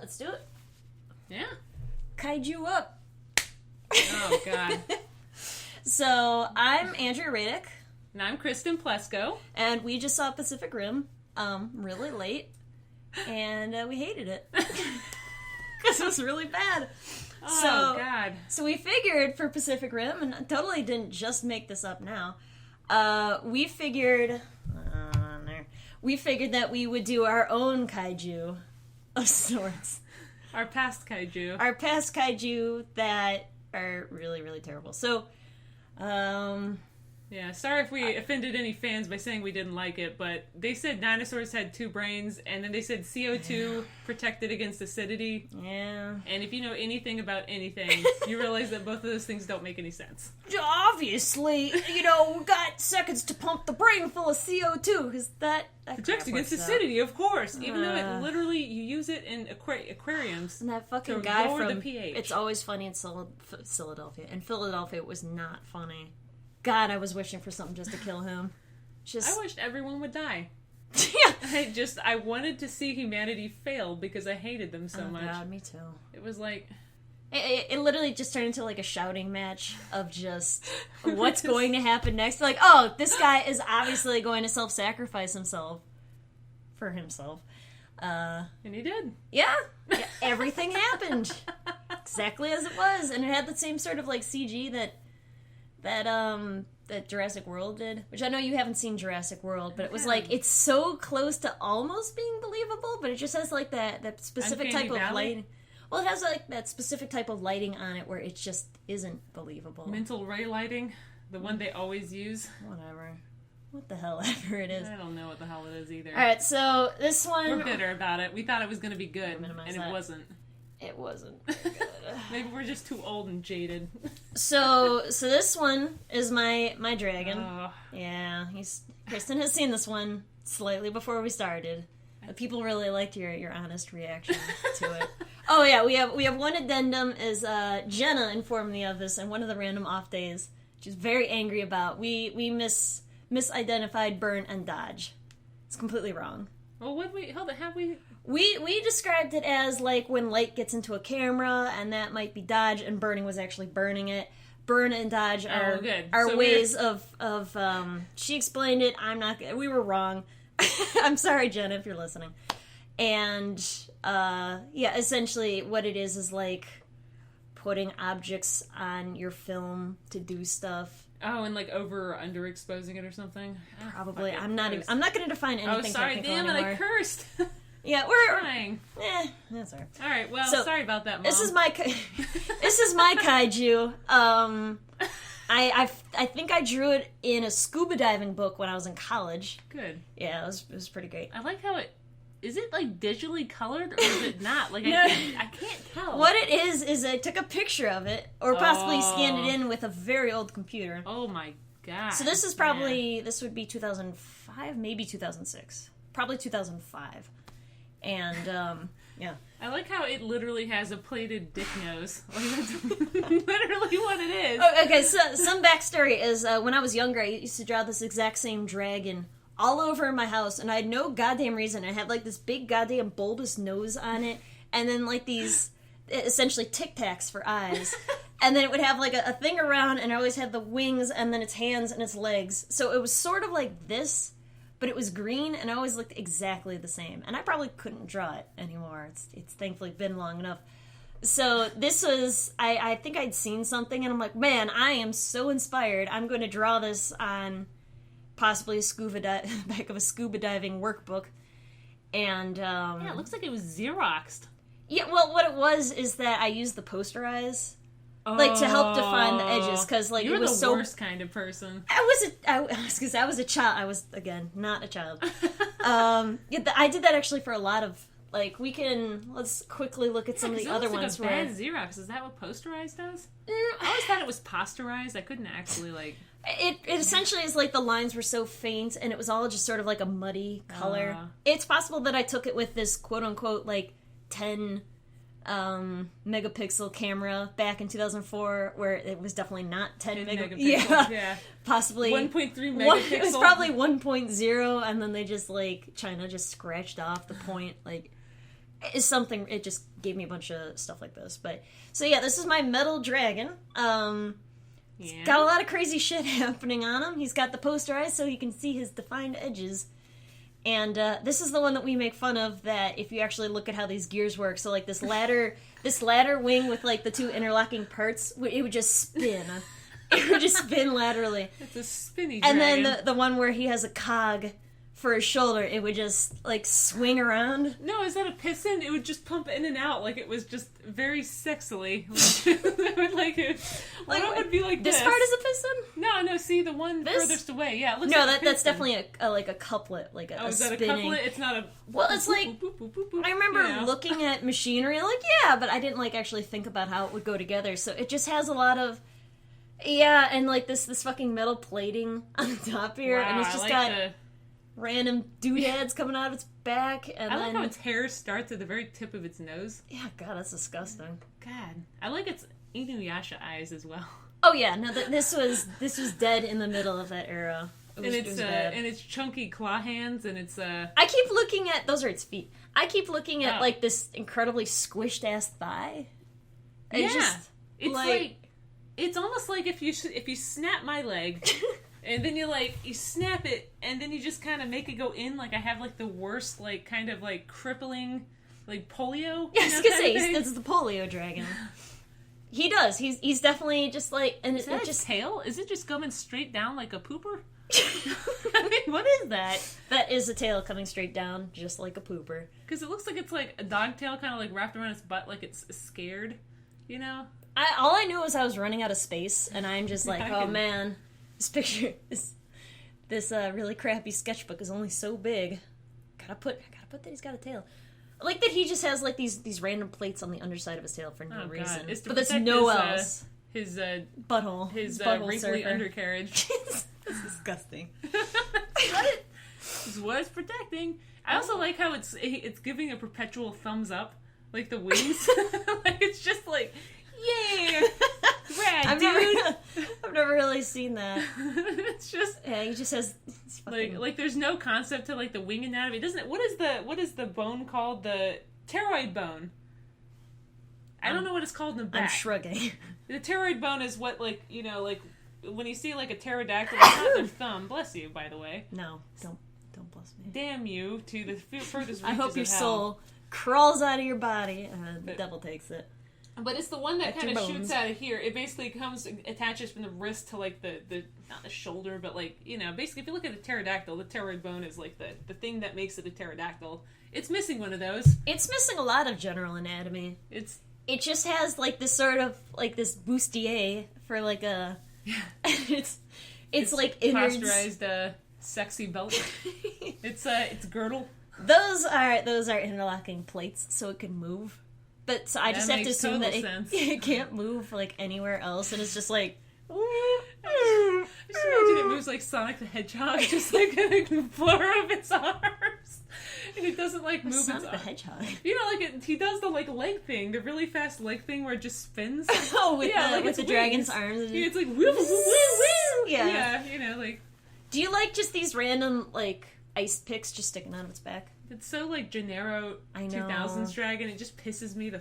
let's do it. Yeah. Kaiju up. Oh, God. So, I'm Andrea Radeck. And I'm Kristen Plescow. And we just saw Pacific Rim, really late. And we hated it. Because it was really bad. Oh, God. So we figured for Pacific Rim, and I totally didn't just make this up now, we figured that we would do our own kaiju of sorts. Our past kaiju. Our past kaiju that are really, really terrible. So, yeah, sorry if we offended any fans by saying we didn't like it, but they said dinosaurs had 2 brains, and then they said CO2 protected against acidity. Yeah. And if you know anything about anything, you realize that both of those things don't make any sense. Obviously, we got seconds to pump the brain full of CO2, because that protects against acidity, of course. Even though it literally, you use it in aquariums. And that fucking to guy lower from the pH. It's Always Funny in Philadelphia. In Philadelphia, it was not funny. God, I was wishing for something just to kill him. I wished everyone would die. Yeah. I wanted to see humanity fail because I hated them so much. God, me too. It was like... It literally just turned into like a shouting match of just what's going to happen next. Like, oh, this guy is obviously going to self-sacrifice himself for himself. And he did. Yeah, everything happened exactly as it was, and it had the same sort of like CG that Jurassic World did, which I know you haven't seen Jurassic World, but it was like, it's so close to almost being believable, but it just has like that specific Uncanny type of Valley? lighting. Well, it has like that specific type of lighting on it where it just isn't believable. Mental ray lighting, the one they always use. Whatever. What the hell ever it is. I don't know what the hell it is either. Alright, so this one... We're bitter about it. We thought it was going to be good, and it wasn't. It wasn't good. Maybe we're just too old and jaded. So this one is my dragon. Oh. Yeah, Kristen has seen this one slightly before we started. People really liked your honest reaction to it. Oh yeah, we have one addendum is Jenna informed me of this on one of the random off days. She's very angry about. We misidentified burn and dodge. It's completely wrong. Well, have we? We described it as like when light gets into a camera, and that might be dodge, and burning was actually burning it. Burn and dodge are ways of she explained it. We were wrong. I'm sorry, Jenna, if you're listening. And essentially what it is like putting objects on your film to do stuff. Oh, and like over or underexposing it or something. Probably. I'm not going to define anything. Oh, sorry, damn it! I cursed. Yeah, we're trying. That's alright. All right, well, sorry about that, Mom. This is my kaiju. I think I drew it in a scuba diving book when I was in college. Good. Yeah, it was pretty great. I like how is it like digitally colored or is it not? Like I can't tell. What it is I took a picture of it or possibly scanned it in with a very old computer. Oh my god. So this is this would be 2005, maybe 2006. Probably 2005. And yeah. I like how it literally has a plated dick nose. Like that's literally what it is. Oh, okay, so some backstory is when I was younger, I used to draw this exact same dragon all over my house, and I had no goddamn reason. It had like this big goddamn bulbous nose on it, and then like these essentially Tic Tacs for eyes. And then it would have like a thing around, and I always had the wings, and then its hands and its legs. So it was sort of like this, but it was green, and it always looked exactly the same. And I probably couldn't draw it anymore. It's thankfully been long enough. So this was, I think I'd seen something, and I'm like, man, I am so inspired. I'm going to draw this on possibly back of a scuba diving workbook. And, yeah, it looks like it was Xeroxed. Yeah, well, what it was is that I used the poster eyes. Like, to help define the edges, because, like, You're it was the so... worst kind of person. I was a child. I was, again, not a child. I did that, actually, for a lot of, like, let's quickly look at some of the other ones. Like a bad Xerox. Is that what posterized does? I always thought it was pasteurized. I couldn't actually, like... It essentially is like the lines were so faint, and it was all just sort of like a muddy color. It's possible that I took it with this quote-unquote, like, 10... megapixel camera back in 2004, where it was definitely not 10 megapixels. Yeah. Possibly 1.3 megapixels. It was probably 1.0, and then they just, like, China just scratched off the point. Like, is something. It just gave me a bunch of stuff like this. But so yeah, this is my metal dragon. He's got a lot of crazy shit happening on him. He's got the poster eyes so you can see his defined edges. And this is the one that we make fun of, that if you actually look at how these gears work, so like this ladder wing with like the two interlocking parts, it would just spin. It would just spin laterally. It's a spinny dragon. And then the one where he has a cog for his shoulder, it would just like swing around. No, is that a piston? It would just pump in and out like it was just very sexily. It would like it. Like, it would be like this. This part is a piston? No. See the one furthest away. Yeah, it looks no, like that's definitely like a couplet, like a is spinning. that a couplet? It's not a. Well, it's like I remember looking at machinery, like but I didn't like actually think about how it would go together. So it just has a lot of. Yeah, and like this fucking metal plating on the top here, and it's just got random doodads coming out of its back, and I like how its hair starts at the very tip of its nose. Yeah, God, that's disgusting. God, I like its Inuyasha eyes as well. Oh yeah, no, this was dead in the middle of that era. And its chunky claw hands, and it's I keep looking at those are its feet. I keep looking at like this incredibly squished ass thigh. It's like it's almost like if you snap my leg. And then you snap it, and then you just kind of make it go in. Like I have like the worst, like kind of like crippling, like polio. Yeah, I was gonna say that's the polio dragon. He does. He's definitely just like, and is that just tail? Is it just coming straight down like a pooper? I mean, what is that? That is a tail coming straight down, just like a pooper. Because it looks like it's like a dog tail, kind of like wrapped around its butt, like it's scared. You know. All I knew was I was running out of space, and I'm just like, oh man. This picture, this really crappy sketchbook is only so big. Gotta put that he's got a tail. I like that he just has like these random plates on the underside of his tail for no reason. But there's no else. His butthole. His butthole wrinkly undercarriage. That's disgusting. What? This is what it's protecting. I also like how it's giving a perpetual thumbs up, like the wings. Like it's just like, yeah. Rad, dude. I've never really seen that. It's just he just has fucking... like there's no concept to like the wing anatomy. It doesn't. What is the bone called? The pteroid bone. I don't know what it's called in the back. I'm shrugging. The pteroid bone is what like when you see like a pterodactyl, it's not their thumb. Bless you, by the way. No, don't bless me. Damn you to the furthest reaches I hope your of hell. soul crawls out of your body and the devil takes it. But it's the one that kind of shoots out of here. It basically attaches from the wrist to like the not the shoulder, but like basically if you look at a pterodactyl, the pteroid bone is like the thing that makes it a pterodactyl. It's missing one of those. It's missing a lot of general anatomy. It just has like this sort of like this bustier for like a. It's like innards. Plasterized sexy belt. It's girdle. Those are interlocking plates, so it can move. But so I just have to assume that it can't move like anywhere else, and it's just like. Just imagine it moves like Sonic the Hedgehog, just like a blur of its arms, and it doesn't like move Sonic its the arms. Hedgehog. He does the like leg thing, the really fast leg thing where it just spins. Oh, with the dragon's arms. Yeah, it's like woo woo woo. Yeah, like. Do you like just these random like ice picks just sticking out of its back? It's so like Gennaro 2000s dragon. It just pisses me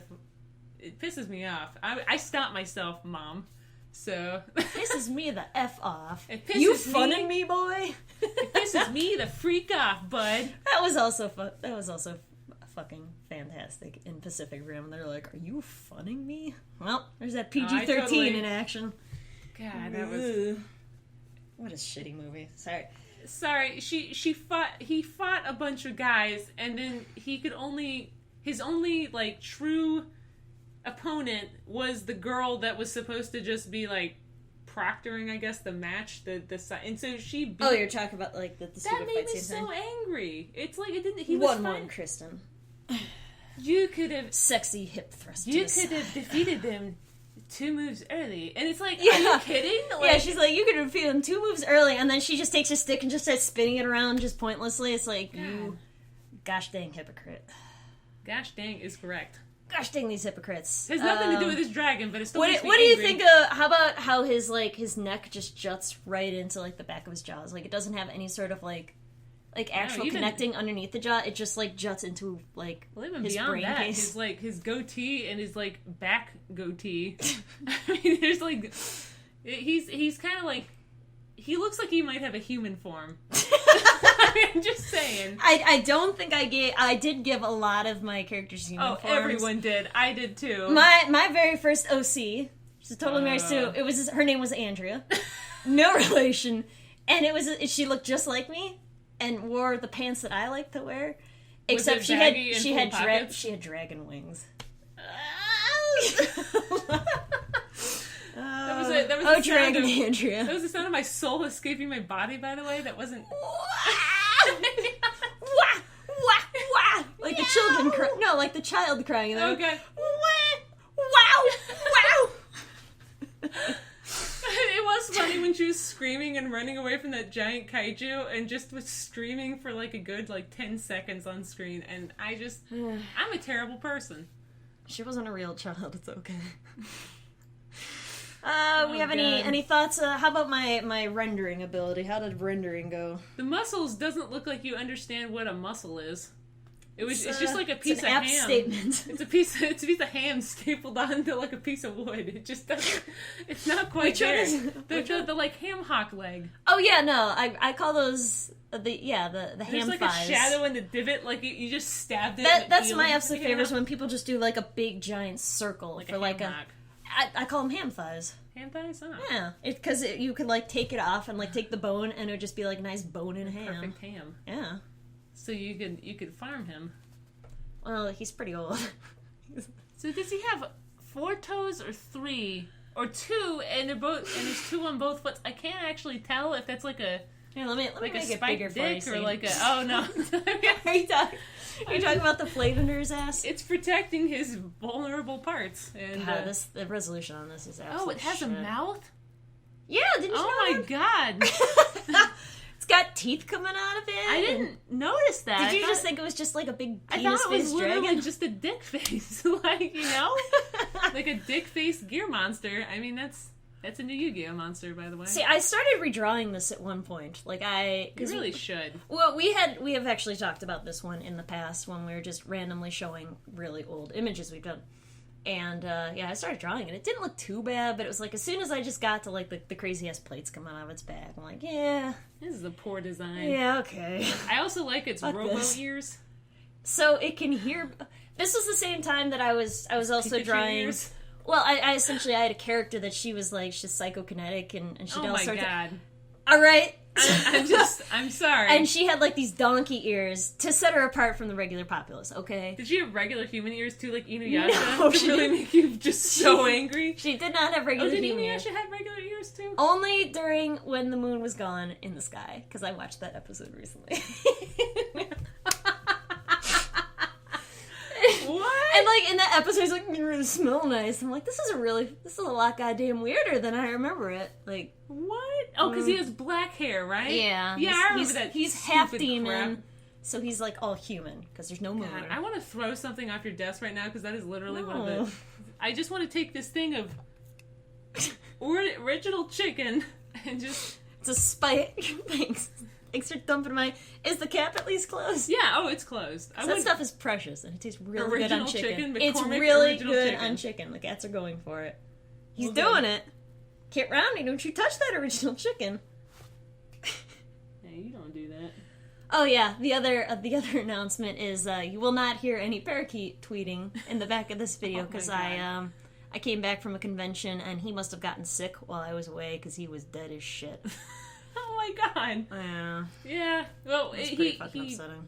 off. I stop myself, Mom. So it pisses me the F off. You funning me, boy? It pisses me the freak off, bud. That was also fucking fantastic in Pacific Rim. They're like, "Are you funning me?" Well, there's that PG-13 in action. God, that was what a shitty movie. Sorry. He fought a bunch of guys, and then his only like true opponent was the girl that was supposed to just be like proctoring, I guess, the match. And so she beat. Oh, you're talking about like the that stupid made fight me scene. So angry. It's like it didn't. He was fine. One, Kristen. You could have sexy hip thrust. You could have defeated them 2 moves early, and it's like, are you kidding? Like, yeah, she's like, you could defeat him 2 moves early, and then she just takes a stick and just starts spinning it around just pointlessly. It's like, you, gosh dang hypocrite. Gosh dang is correct. Gosh dang these hypocrites. It has nothing to do with his dragon, but it's still. What do you think of? How about how his neck just juts right into like the back of his jaws? Like it doesn't have any sort of like like actual connecting underneath the jaw. It just like juts into like even his beyond brain that, case. his goatee and his like back goatee. I mean, there's like he's kind of like he looks like he might have a human form. I mean, I'm just saying. I don't think I did give a lot of my characters human forms. Everyone did. I did too. My very first OC, she's totally married to. Her name was Andrea, no relation, and she looked just like me. And wore the pants that I like to wear, except she had dragon wings. That was Dragon Andrea. That was the sound of my soul escaping my body. By the way, that wasn't. Like the children cry. No, like the child crying. Okay. Wow. It was funny when she was screaming and running away from that giant kaiju and just was screaming for like a good 10 seconds on screen, and I'm a terrible person. She wasn't a real child, it's okay. We have any thoughts? How about my rendering ability? How did rendering go? The muscles doesn't look like you understand what a muscle is. It's just like a piece of ham. Statement. It's a piece of ham stapled onto like a piece of wood. It just doesn't. It's not quite there. The like ham hock leg. Oh yeah, no, I call those the ham thighs. There's like a shadow in the divot, like you just stabbed it. That's my absolute favorite when people just do like a big giant circle like for a like ham hock. I call them ham thighs. Ham thighs? Oh. Yeah, because you could like take it off and like take the bone and it would just be like a nice bone and ham. Perfect ham. Yeah. So you could farm him. Well, he's pretty old. So does he have 4 toes or 3 or 2? And there's 2 on both foot. I can't actually tell if that's like a let me like make a it bigger spiked for dick you. or like a no. Are you talking about the plate under his ass? It's protecting his vulnerable parts. And God, the resolution on this is absolute it has shit. a mouth? Yeah, didn't you know Oh my god. It's got teeth coming out of it. I didn't notice that. Did you just think it was just like a big I penis thought it was face literally dragon? just a dick face. Like a dick face gear monster. I mean, that's a new Yu-Gi-Oh monster, by the way. See, I started redrawing this at one point. Like You really should. Well, we have actually talked about this one in the past when we were just randomly showing really old images we've done. And, I started drawing it. It didn't look too bad, but it was like, as soon as I just got to, like, the crazy-ass plates coming out of its back, I'm like, yeah. This is a poor design. Yeah, okay. I also like its robo-ears. So it can hear... This was the same time that I was also Pikachu drawing... ears? Well, I essentially, I had a character that she was, like, she's psychokinetic, and she did all sorts God. All right. I'm sorry. And she had, like, these donkey ears to set her apart from the regular populace, okay? Did she have regular human ears, too, like Inuyasha? No, to really make you just so angry? She did not have regular human ears. Did Inuyasha have regular ears, too? Only during when the moon was gone in the sky, because I watched that episode recently. What? And like in that episode, he's like, "You really smell nice." I'm like, this is a lot goddamn weirder than I remember it. Like, what? Oh, because he has black hair, right? Yeah, yeah. I remember that. He's half demon, so he's like all human because there's no moon. God, I want to throw something off your desk right now because that is literally one of the. I just want to take this thing of original chicken and just. It's a spike. Thanks for dumping my... Is the cap at least closed? Yeah, it's closed. That stuff is precious, and it tastes really good on chicken. It's McCormick really good chicken. on chicken. The cats are going for it. He's doing it. Kit Roundy, don't you touch that original chicken. Yeah, you don't do that. Oh yeah, the other announcement is you will not hear any parakeet tweeting in the back of this video because I came back from a convention and he must have gotten sick while I was away because he was dead as shit. Oh my god. Yeah. Yeah. Well, it's pretty fucking upsetting.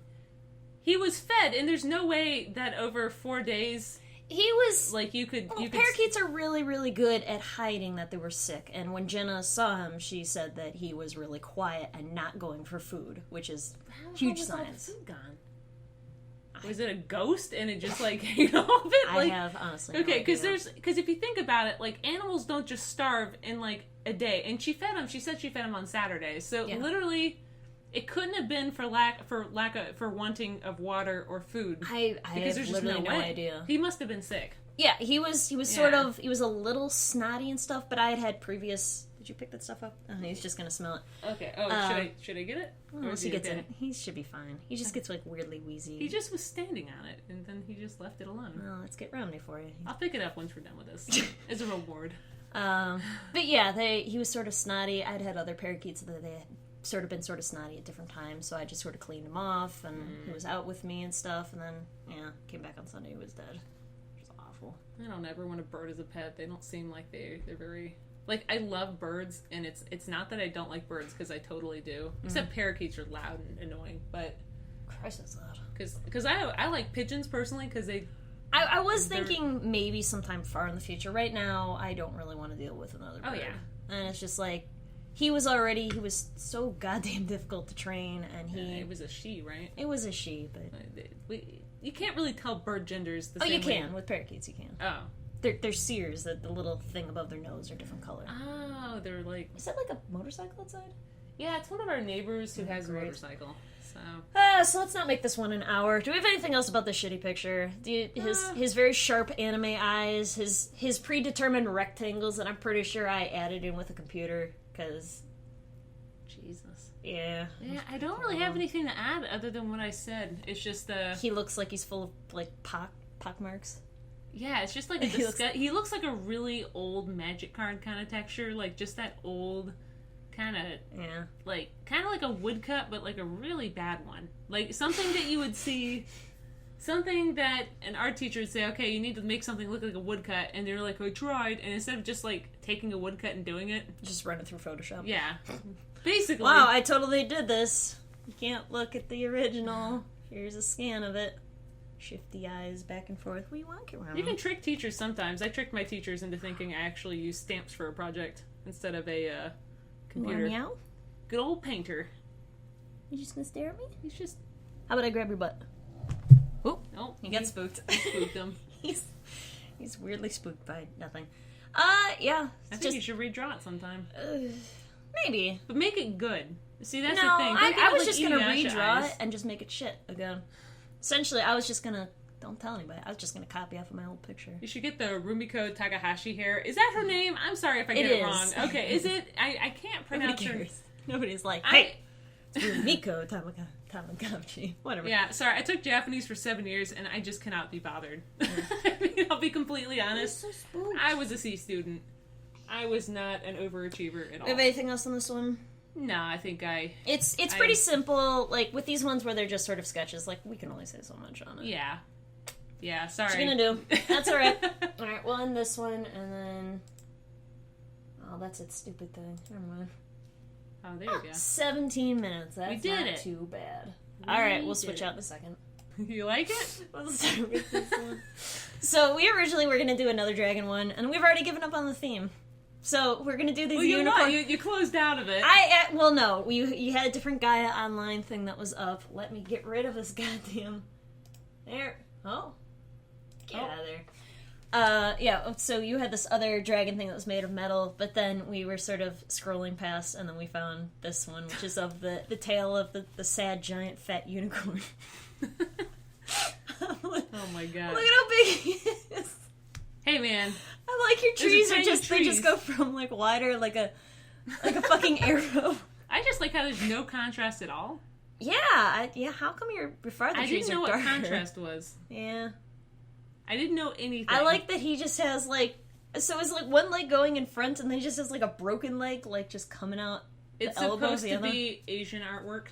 He was fed, and there's no way that over 4 days he was like you could. Parakeets are really, really good at hiding that they were sick, and when Jenna saw him, she said that he was really quiet and not going for food, which is huge signs. All the food gone? Was it a ghost and it just like ate off it? I have honestly. Okay, because if you think about it, like animals don't just starve in like a day, and she fed him. She said she fed him on Saturdays, so literally, it couldn't have been for wanting of water or food. I have literally no idea. He must have been sick. Yeah, he was sort of, he was a little snotty and stuff, but I had previous Did you pick that stuff up? Oh, he's just gonna smell it. Okay. Oh, should I get it? Once he gets in, he should be fine. He just gets like weirdly wheezy. He just was standing on it, and then he just left it alone. Well, let's get Romney for you. I'll pick it up once we're done with this. As a reward. But yeah, he was sort of snotty. I'd had other parakeets that they had sort of been sort of snotty at different times, so I just sort of cleaned him off, and he was out with me and stuff, and then, came back on Sunday, he was dead. Which was awful. I don't ever want a bird as a pet. They don't seem like they're very... Like, I love birds, and it's not that I don't like birds, because I totally do. Except parakeets are loud and annoying, but... Christ, that's loud. Because I like pigeons, personally, because they... I was thinking maybe sometime far in the future. Right now, I don't really want to deal with another bird. Oh, yeah. And it's just like, he was so goddamn difficult to train, and it was a she, right? It was a she, but... You can't really tell bird genders the same way. way. You can. With parakeets, you can. Oh. They're sears, that the little thing above their nose are different color. Oh, they're like... Is that like a motorcycle outside? Yeah, it's one of our neighbors who has a motorcycle. So let's not make this one an hour. Do we have anything else about this shitty picture? His very sharp anime eyes, his predetermined rectangles that I'm pretty sure I added in with a computer, because... Jesus. Yeah. Yeah, I don't really have anything to add other than what I said. It's just He looks like he's full of, like, pock marks. Yeah, it's just like he looks like a really old Magic card kind of texture, like just that old kind of like a woodcut, but like a really bad one, like something that you would see, something that an art teacher would say, okay, you need to make something look like a woodcut, and they're like, I tried, and instead of just like taking a woodcut and doing it, just run it through Photoshop. Yeah, basically. Wow, I totally did this. You can't look at the original. Here's a scan of it. Shifty eyes back and forth. What do you want, Kirana? You can trick teachers sometimes. I tricked my teachers into thinking I actually used stamps for a project instead of a computer. Meow? Good old painter. You just gonna stare at me? He's just... How about I grab your butt? Oh, no, he got spooked. Spooked him. He's weirdly spooked by nothing. Yeah. I think you should redraw it sometime. Maybe. But make it good. See, that's the thing. I was just gonna redraw it and just make it shit again. Essentially, I was just gonna... Don't tell anybody. I was just gonna copy off of my old picture. You should get the Rumiko Takahashi hair. Is that her name? I'm sorry if I get it wrong. Okay, is it? I can't pronounce her. Nobody's like, hey, it's Rumiko Tamagotchi. Whatever. Yeah, sorry. I took Japanese for 7 years, and I just cannot be bothered. I mean, I'll be completely honest. I was a C student. I was not an overachiever at all. Have anything else on this one? No, I think It's pretty simple. Like, with these ones where they're just sort of sketches, like, we can only say so much on it. Yeah. Yeah, sorry. What you gonna do? That's alright. Alright, we'll end this one, and then... Oh, that's its stupid thing. Never mind. Oh, there you go. 17 minutes. That's we did not too bad. Alright, we'll switch out in a second. You like it? We'll start with this one. So, we originally were gonna do another dragon one, and we've already given up on the theme. So, we're gonna do these unicorn... You closed out of it. Well, no. You had a different Gaia Online thing that was up. Let me get rid of this goddamn... There. Oh. Get out of there. Yeah, so you had this other dragon thing that was made of metal, but then we were sort of scrolling past, and then we found this one, which is of the tail of the sad, giant, fat unicorn. Oh my god. Look at how big he is. Hey, man. I like your trees they just go from, like, wider, like a fucking arrow. I just like how there's no contrast at all. Yeah, how come your farther trees are darker? I didn't know what contrast was. Yeah. I didn't know anything. I like that he just has, like... So it's, like, one leg going in front, and then he just has, like, a broken leg, like, just coming out It's the elbow. supposed to be Asian artwork.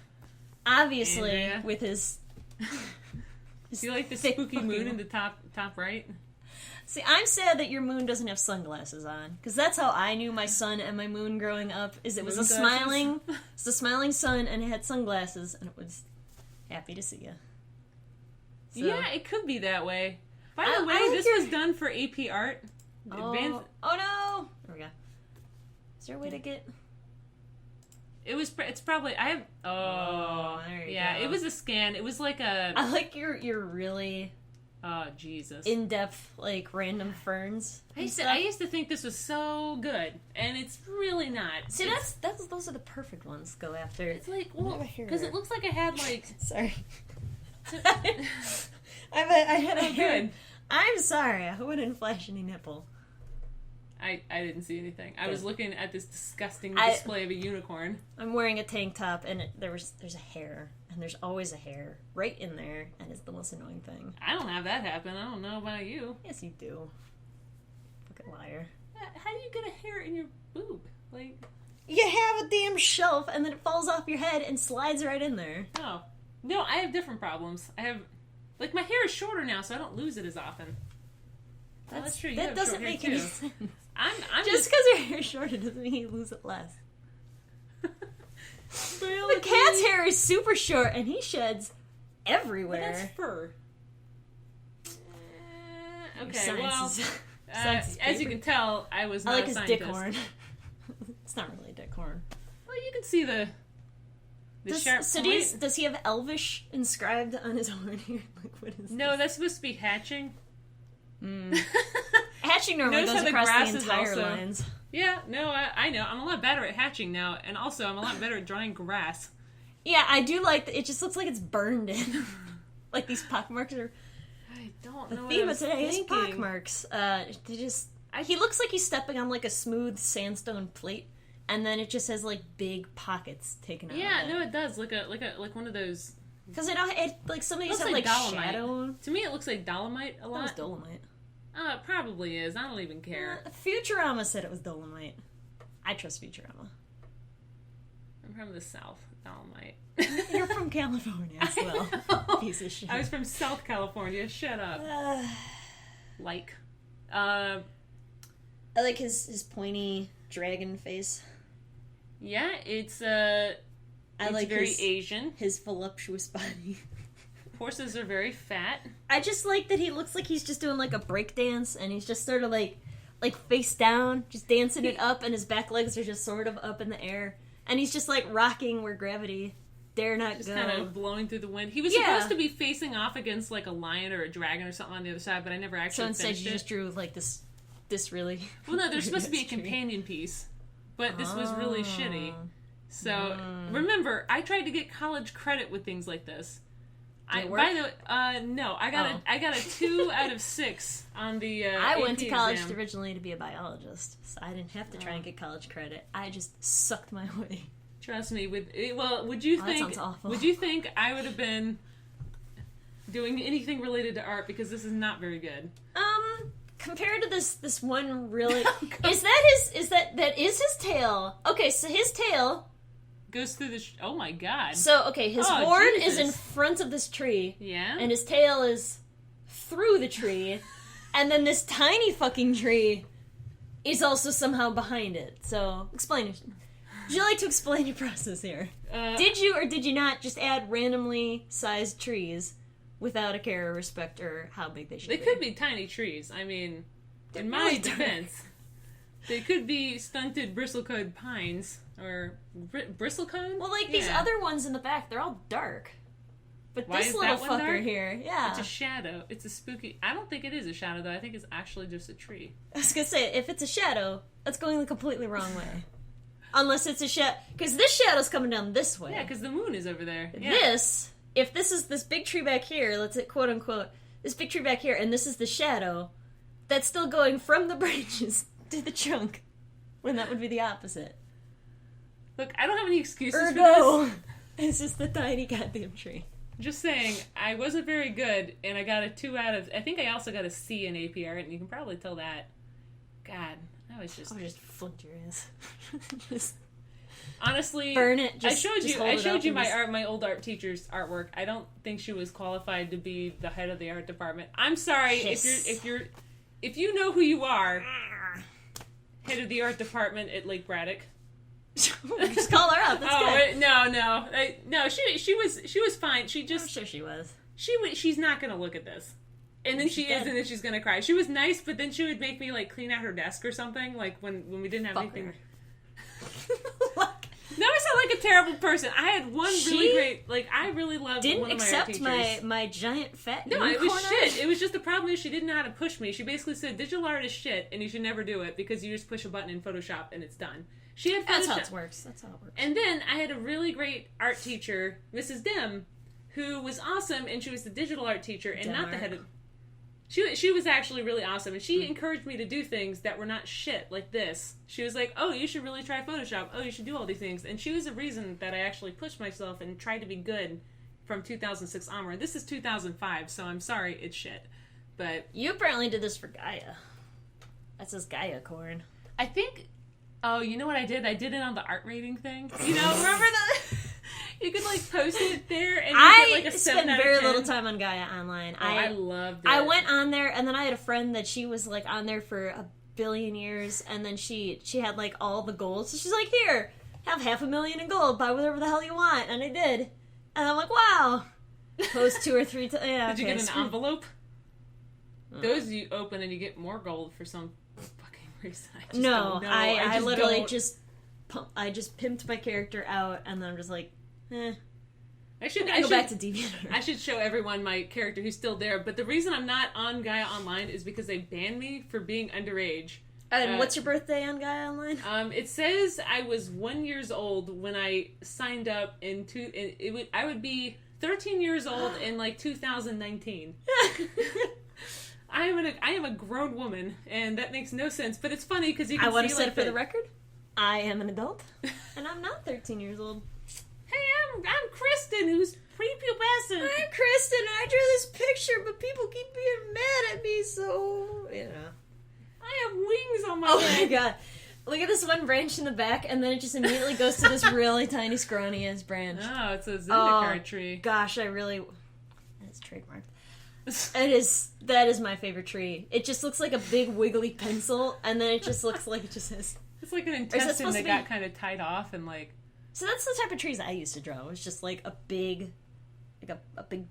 Obviously, Andrea. with his... Do you like the spooky moon in the top right? See, I'm sad that your moon doesn't have sunglasses on, because that's how I knew my sun and my moon growing up. It was a smiling sun, and it had sunglasses, and it was happy to see you. So. Yeah, it could be that way. By the way, this was done for AP Art. Oh no! There we go. Is there a way to get? It's probably I have. Oh, there you yeah. go. It was a scan. It was like a. I like your really. Oh, Jesus. In-depth, like, random ferns. I used to think this was so good, and it's really not. See, those are the perfect ones to go after. It's like, well, because it looks like I had, like... Sorry. I had a hair. Good. I'm sorry. I hope I didn't flash any nipple. I didn't see anything. I was looking at this disgusting display of a unicorn. I'm wearing a tank top, and there's a hair, and there's always a hair right in there, and it's the most annoying thing. I don't have that happen. I don't know about you. Yes, you do. Fucking liar. How do you get a hair in your boob? Like, you have a damn shelf, and then it falls off your head and slides right in there. Oh. No, I have different problems. I have, like, my hair is shorter now, so I don't lose it as often. That's true. That doesn't make any sense. I'm just because your hair is shorter doesn't mean you lose it less. The cat's hair is super short, and he sheds everywhere. But that's fur. Okay, Science well, is as you can tell, I was not I like a his scientist. dick horn. It's not really a dick horn. Well, you can see the sharp point. Does he have Elvish inscribed on his horn here? Like, what is No, this? that's supposed to be hatching. Hatching normally Notice goes how the across grass the is entire also- lines. Yeah, no, I know. I'm a lot better at hatching now, and also I'm a lot better at drawing grass. Yeah, I do like it. Just looks like it's burned in. Like these pockmarks are. I don't The know. theme what of today is thinking. pockmarks. They just. He looks like he's stepping on like a smooth sandstone plate, and then it just has like big pockets taken out. Yeah, of it. no, it does. Like one of those. Because it like some of these Looks have like like dolomite. shadow. To me, it looks like dolomite a That was lot. dolomite. It probably is. I don't even care. Futurama said it was dolomite. I trust Futurama. I'm from the South. Dolomite. You're from California as well. Piece of shit. I was from South California. Shut up. I like his pointy dragon face. Yeah, it's I like very Asian. his voluptuous body. Horses are very fat. I just like that he looks like he's just doing like a break dance, and he's just sort of like face down, just dancing it up, and his back legs are just sort of up in the air, and he's just like rocking where gravity dare not Just go. kind of blowing through the wind. He was Yeah. supposed to be facing off against like a lion or a dragon or something on the other side, but I never actually So instead, finished you it. just drew like this really. Well, no, there's supposed to be a tree. companion piece, but this was really shitty. So Mm. remember, I tried to get college credit with things like this. Did it work? By the way, no, I got a 2 out of 6 on the. I AP went to college exam. originally to be a biologist, so I didn't have to try and get college credit. I just sucked my way. Trust me. Would you that think? sounds awful. Would you think I would have been doing anything related to art, because this is not very good? Compared to this one really is that his tail. Okay, so his tail. Goes through the. Oh my god. So okay, his Oh, horn is Jesus. in front of this tree. Yeah. And his tail is through the tree, and then this tiny fucking tree is also somehow behind it. So explain it. Would you like to explain your process here? Did you or did you not just add randomly sized trees without a care or respect or how big they should They be? could be tiny trees. I mean, in my really dark. defense, they could be stunted bristlecone pines or bristlecone. Well, like these Yeah. other ones in the back, they're all dark. But Why this is little that one fucker dark? here, yeah. It's a shadow. It's a spooky. I don't think it is a shadow though. I think it's actually just a tree. I was gonna say, if it's a shadow, that's going the completely wrong way. Unless it's a shadow, because this shadow's coming down this way. Yeah, because the moon is over there. Yeah. If this is this big tree back here, let's say, quote unquote, this big tree back here, and this is the shadow, that's still going from the branches to the trunk, when that would be the opposite. Look, I don't have any excuses for Ergo, this. it's just the tiny goddamn tree. Just saying, I wasn't very good, and I got a 2 out of. I think I also got a C in AP art, and you can probably tell that. God, I was just. I just flipped your ass. Just Honestly, burn it. I showed you my old art teacher's artwork. I don't think she was qualified to be the head of the art department. I'm sorry if you know who you are, head of the art department at Lake Braddock. Just call her out. That's good. Wait, no. She was fine. She I'm just sure she was. she's not gonna look at this. And then She she is, did. and then she's gonna cry. She was nice, but then she would make me like clean out her desk or something, like when we didn't have Fuck anything. her. Now I sound like a terrible person. I had one She really great, like I really loved Didn't one of my art accept teachers. my giant fat No, it unicorn was art? shit. It was just the problem is she didn't know how to push me. She basically said digital art is shit, and you should never do it because you just push a button in Photoshop and it's done. She had Photoshop. That's how it works. And then I had a really great art teacher, Mrs. Dim, who was awesome, and she was the digital art teacher and Dim not the art. head of. She was actually really awesome, and she encouraged me to do things that were not shit, like this. She was like, oh, you should really try Photoshop. Oh, you should do all these things. And she was the reason that I actually pushed myself and tried to be good from 2006 onward. This is 2005, so I'm sorry, it's shit. But you apparently did this for Gaia. That says Gaia corn. I think... Oh, you know what I did? I did it on the art rating thing. You know, remember that? You could, like, post it there, and you get, like, a 7 out of 10. I spent very little time on Gaia Online. Oh, I loved it. I went on there, and then I had a friend that she was, like, on there for a billion years, and then she had, like, all the gold. So she's like, here, have $500,000 in gold. Buy whatever the hell you want. And I did. And I'm like, wow. Post 2 or 3 times. Yeah, did you get an envelope? Those you open, and you get more gold for some... reason. I literally just pimped my character out, and then I'm just like, I should go back to DeviantArt. I should show everyone my character who's still there, but the reason I'm not on Gaia Online is because they banned me for being underage. And what's your birthday on Gaia Online? It says I was 1 year old when I signed up I would be 13 years old in like 2019. I am a grown woman, and that makes no sense. But it's funny because you can see. I want to say for the record, I am an adult, and I'm not 13 years old. Hey, I'm Kristen, who's prepubescent. I'm Kristen. I drew this picture, but people keep being mad at me, so I have wings on my head. head. Oh my god! Look at this one branch in the back, and then it just immediately goes to this really tiny, scrawny ass branch. Oh, it's a Zendikar tree. Gosh, that's trademarked. That is my favorite tree. It just looks like a big wiggly pencil, and then it just looks like it just has... It's like an intestine that got kind of tied off and like... So that's the type of trees I used to draw. It was just like a big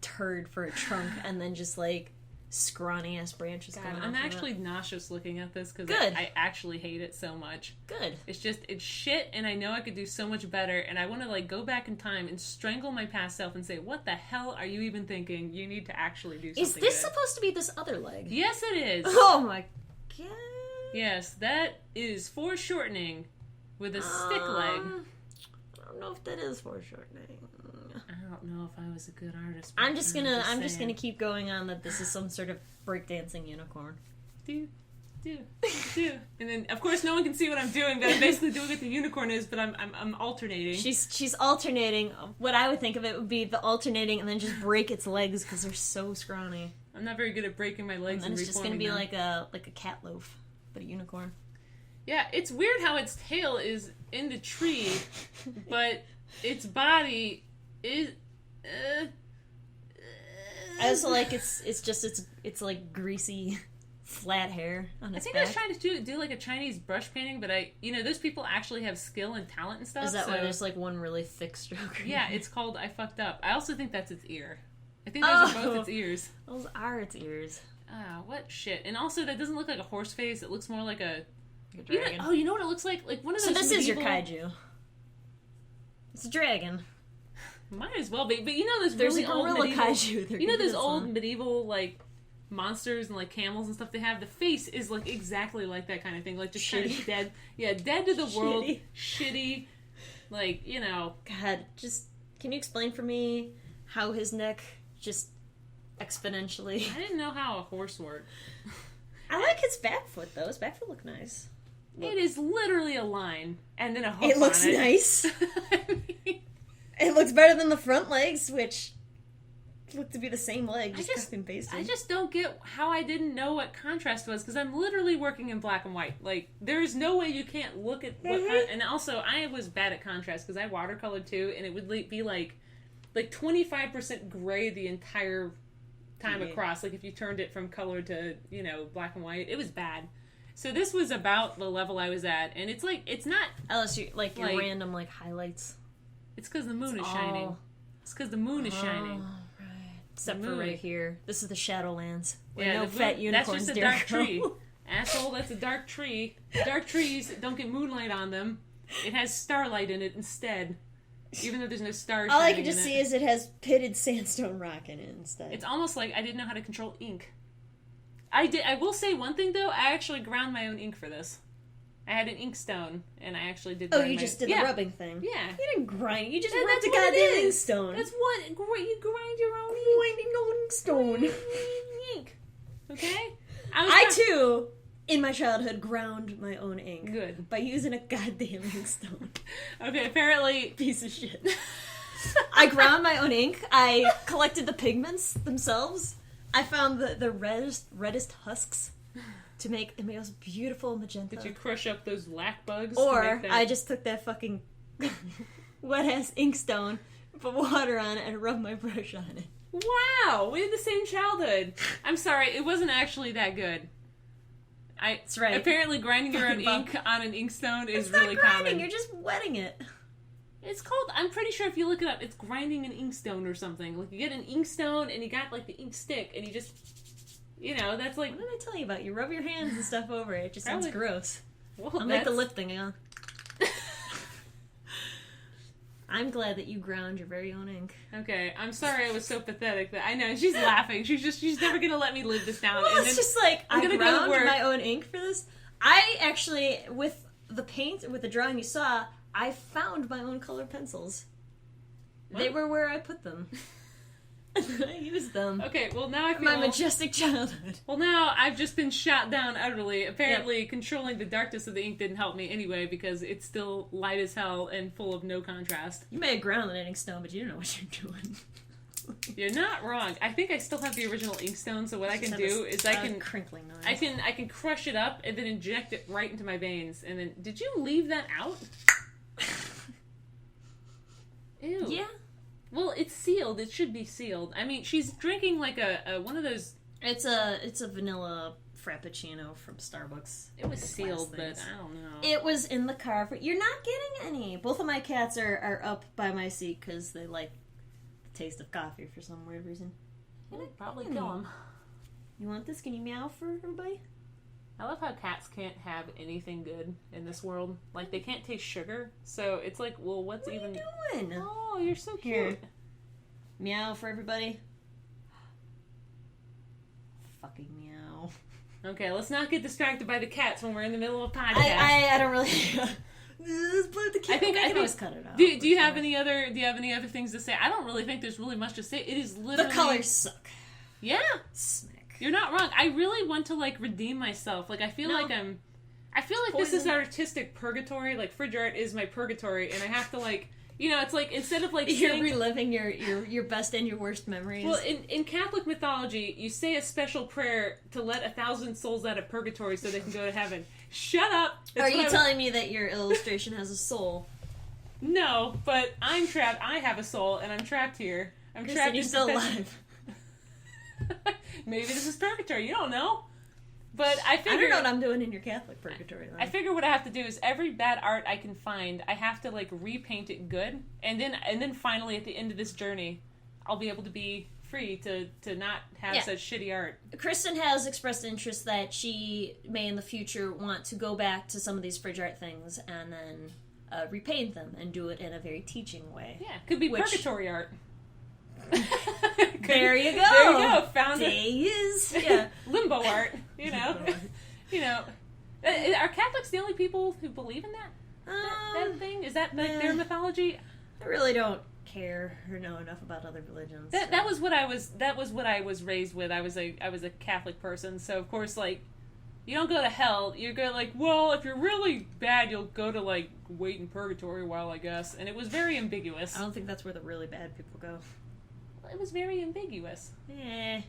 turd for a trunk, and then just like scrawny ass branches going on. I'm actually nauseous looking at this because I actually hate it so much. Good. It's shit, and I know I could do so much better, and I want to like go back in time and strangle my past self and say, what the hell are you even thinking? You need to actually do something. Is this supposed to be this other leg? Yes, it is. Oh my god. Yes, that is foreshortening with a stick leg. I don't know if that is foreshortening. I don't know if I was a good artist. I'm just gonna keep going on that this is some sort of breakdancing unicorn. Do. And then of course no one can see what I'm doing, but I'm basically doing what the unicorn is, but I'm alternating. She's alternating. What I would think of it would be the alternating and then just break its legs because they're so scrawny. I'm not very good at breaking my legs and reforming them. It's just gonna be like a cat loaf, but a unicorn. Yeah, it's weird how its tail is in the tree, but its body is. I also like it's like greasy, flat hair on its back. I was trying to do like a Chinese brush painting, but those people actually have skill and talent and stuff. Is that why there's like one really thick stroke? Yeah, it's called I Fucked Up. I also think that's its ear. I think those are both its ears. Those are its ears. Ah, what shit. And also that doesn't look like a horse face, it looks more like a dragon. You know what it looks like? Like one of those this is your kaiju. It's a dragon. Might as well be. But you know those really old medieval... kaiju. You know those old medieval, like, monsters and, like, camels and stuff they have? The face is, like, exactly like that kind of thing. Like, just kind of dead. Yeah, dead to the world. Shitty. Like, you know. God, just... Can you explain for me how his neck just exponentially... I didn't know how a horse worked. I like his back foot, though. His back foot look nice. It is literally a line. And then a hook It looks nice. I mean... It looks better than the front legs, which look to be the same leg, just copy and pasted. I just don't get how I didn't know what contrast was, because I'm literally working in black and white. Like, there's no way you can't look at what... And also, I was bad at contrast, because I watercolored too, and it would be like 25% gray the entire time across. Like, if you turned it from color to, black and white. It was bad. So this was about the level I was at, and it's like, it's not... Unless you, your random, highlights... It's because the moon is shining. It's because the moon is shining. Right. Except for right here. This is the Shadowlands. Where fat unicorns that's just a dark tree. Asshole, that's a dark tree. Dark trees don't get moonlight on them. It has starlight in it instead. Even though there's no stars. All I can just see is it has pitted sandstone rock in it instead. It's almost like I didn't know how to control ink. I will say one thing though, I actually ground my own ink for this. I had an ink stone, and I actually did. Oh, you just did the rubbing thing. Yeah, you didn't grind. You just rubbed a goddamn ink stone. That's what you grind your own grinding ink stone. Ink. Okay? Too, in my childhood, ground my own ink. Good. By using a goddamn inkstone. Okay, apparently... Piece of shit. I ground my own ink. I collected the pigments themselves. I found the reddest husks to make the most beautiful magenta. Did you crush up those lac bugs? Or I just took that fucking wet-ass inkstone, put water on it, and rubbed my brush on it. Wow! We had the same childhood. I'm sorry, it wasn't actually that good. That's right. Apparently grinding your own ink on an inkstone is it's not really grinding, common. You're just wetting it. It's called, I'm pretty sure if you look it up, it's grinding an inkstone or something. Like, you get an inkstone, and you got, like, the ink stick, and you just, that's like... What did I tell you about? You rub your hands and stuff over it. It just sounds gross. Well, I'm like the lip thing, I'm glad that you ground your very own ink. Okay, I'm sorry I was so pathetic that I know she's laughing. She's never gonna let me live this down. Well, and it's then just like I'm I gonna ground go to work. my own ink for this. I actually, with the paint, with the drawing you saw, I found my own colored pencils. What? They were where I put them. I used them. Okay, well now I feel... My majestic childhood. Well now I've just been shot down utterly. Apparently controlling the darkness of the ink didn't help me anyway because it's still light as hell and full of no contrast. You may have ground an inkstone, but you don't know what you're doing. You're not wrong. I think I still have the original inkstone, so what I can do is I can crinkling noise. I can crush it up and then inject it right into my veins. And then did you leave that out? Ew. Yeah. Well, it's sealed. It should be sealed. I mean, she's drinking like a one of those. It's a vanilla frappuccino from Starbucks. It was sealed, but things. I don't know. It was in the car. You're not getting any. Both of my cats are up by my seat because they like the taste of coffee for some weird reason. We'll probably kill them. You want this? Can you meow for everybody? I love how cats can't have anything good in this world. Like, they can't taste sugar. So it's like, well, what are even... you doing? Oh, you're so cute. Here. Meow for everybody. Fucking meow. Okay, let's not get distracted by the cats when we're in the middle of a podcast. I don't really... Let's play with the cat. I think always cut it out. Do you have any other things to say? I don't really think there's really much to say. It is literally... The colors suck. Yeah. Smack. You're not wrong. I really want to, like, redeem myself. Like, I feel like this is artistic purgatory. Like, FridgeArt is my purgatory, and I have to, like, it's like, instead of, like, You're saying... reliving your best and your worst memories. Well, in Catholic mythology, you say a special prayer to let 1,000 souls out of purgatory so they can go to heaven. Shut up! Are you telling me that your illustration has a soul? No, but I'm trapped. I have a soul, and I'm trapped here. I'm Kristen, trapped you're in still perpetual- alive. Maybe this is purgatory. You don't know. But I figure... I don't know what I'm doing in your Catholic purgatory. I figure what I have to do is every bad art I can find, I have to, like, repaint it good. And then finally, at the end of this journey, I'll be able to be free to not have such shitty art. Kristen has expressed interest that she may in the future want to go back to some of these FridgeArt things and then repaint them and do it in a very teaching way. Yeah, could be purgatory art. There you go. There you go. Found it. Is yeah. Limbo art. Are Catholics the only people who believe in that thing? Is that like their mythology? I really don't care or know enough about other religions. That was what I was raised with. I was a Catholic person, so of course, like, you don't go to hell. You go like, well, if you're really bad, you'll go to, like, wait in purgatory a while, I guess. And it was very ambiguous. I don't think that's where the really bad people go. It was very ambiguous. If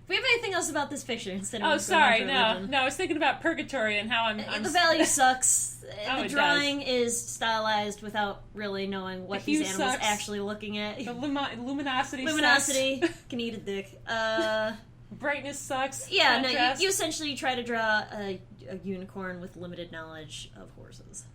we have anything else about this picture instead of... Oh, sorry, no, I was thinking about purgatory and how I'm the value sucks. The it drawing is stylized without really knowing what hue these animals sucks. actually looking at. The luminosity Luminosity sucks. can eat a dick. Brightness sucks. Yeah, Contrast. no, you essentially try to draw a unicorn with limited knowledge of horses.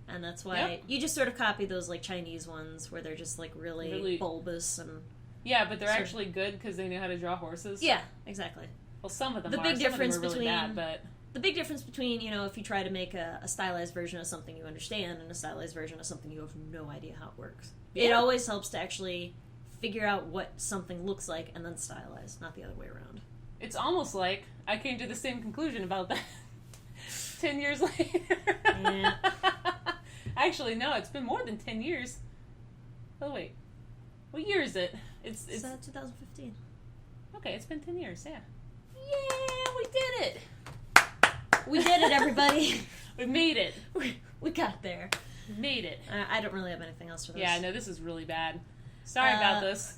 And that's why you just sort of copy those, like, Chinese ones where they're just, like, really bulbous and... Yeah, but they're actually good because they know how to draw horses. Yeah, exactly. Well, some of them the are. big Some difference of them are really between bad, but... The big difference between, if you try to make a stylized version of something you understand and a stylized version of something you have no idea how it works. Yeah. It always helps to actually figure out what something looks like and then stylize, not the other way around. It's almost like I came to the same conclusion about that 10 years later. Yeah. Actually, no, it's been more than 10 years. Oh, wait. What year is it? It's 2015. Okay, it's been 10 years, yeah. Yeah! we did it. We did it, everybody. We made it. We got there. We made it. I don't really have anything else for this. Yeah, no, this is really bad. Sorry about this.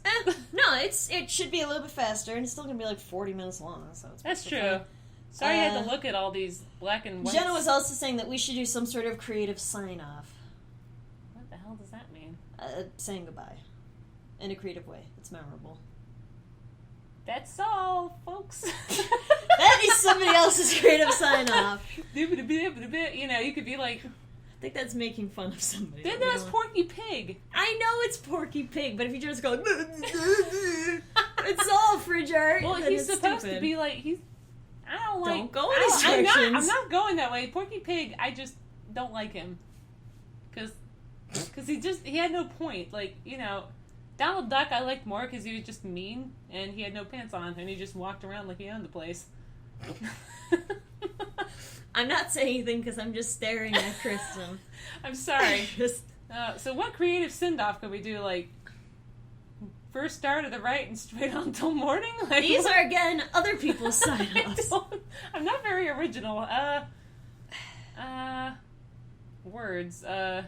No, it should be a little bit faster, and it's still gonna be like 40 minutes long. So it's That's true. Sorry you had to look at all these black and white. Jenna was also saying that we should do some sort of creative sign-off. What the hell does that mean? Saying goodbye. In a creative way. It's memorable. That's all, folks. That is somebody else's creative sign-off. You know, you could be like... I think that's making fun of somebody. Then that's Porky Pig. I know it's Porky Pig, but if you just go... it's all FridgeArt. Well, he's supposed to be like... I don't like... Don't go in his directions. I'm not going that way. Porky Pig, I just don't like him. Because he had no point. Like, you know... Donald Duck I liked more because he was just mean and he had no pants on and he just walked around like he owned the place. I'm not saying anything because I'm just staring at Kristen. I'm sorry. So what creative send-off could we do? Like, first star to the right and straight on till morning? Like, these are, again, other people's sign-offs. I'm not very original. Words. Like,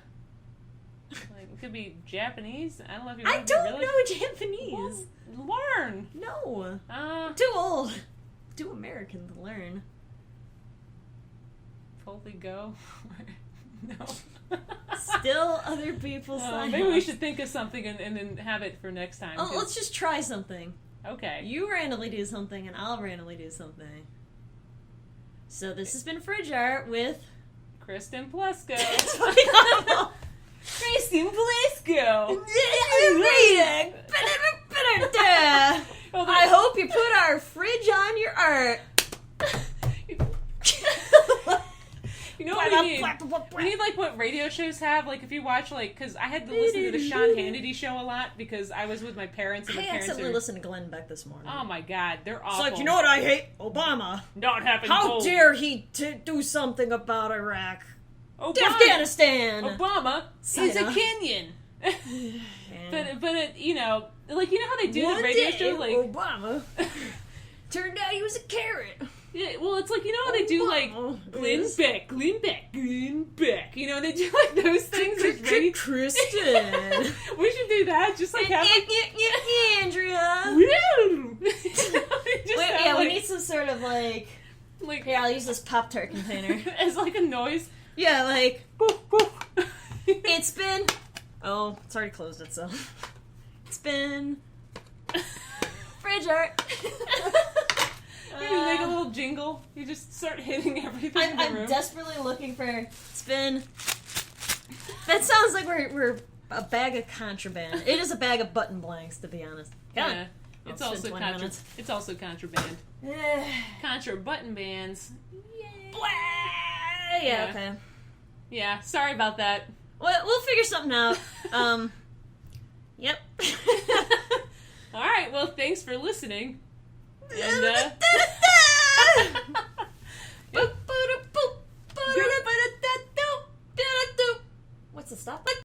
it could be Japanese. I don't know if you want to don't know Japanese. Well, learn. No. Too old. Too American to learn. Boldly go. No. Still other people's sign-offs. Maybe we should think of something and then have it for next time. Oh, let's just try something. Okay. You randomly do something and I'll randomly do something. So this has been FridgeArt with... Kristen Plescow. Kristen Plescow. I hope you put our fridge on your art. You know what we need? We need, like, what radio shows have. Like, if you watch, like, because I had to listen to the Sean Hannity show a lot because I was with my parents and my parents accidentally listened to Glenn Beck this morning. Oh, my God. They're awful. It's like, you know what I hate? Obama. Not having How dare he do something about Iraq? Obama, Afghanistan. Obama is a Kenyan. But you know, like, you know how they do the radio show, like Obama turned out he was a carrot. Yeah, well, it's like, you know how they do, like, Glenn Beck. You know, they do, like, those things. Kristen. We should do that, just like have... Andrea. Woo! We need some sort of, like... Here, I'll use this Pop-Tart container. As, like, a noise. Yeah, like... Boop, boop. It's been... Oh, it's already closed itself. It's been... FridgeArt. You just make a little jingle. You just start hitting everything in the room. I'm desperately looking for spin. That sounds like we're a bag of contraband. It is a bag of button blanks, to be honest. Yeah, it's also contraband. Contra button bands. Yay. Yeah. Okay. Yeah. Sorry about that. We'll figure something out. Yep. All right. Well, thanks for listening. And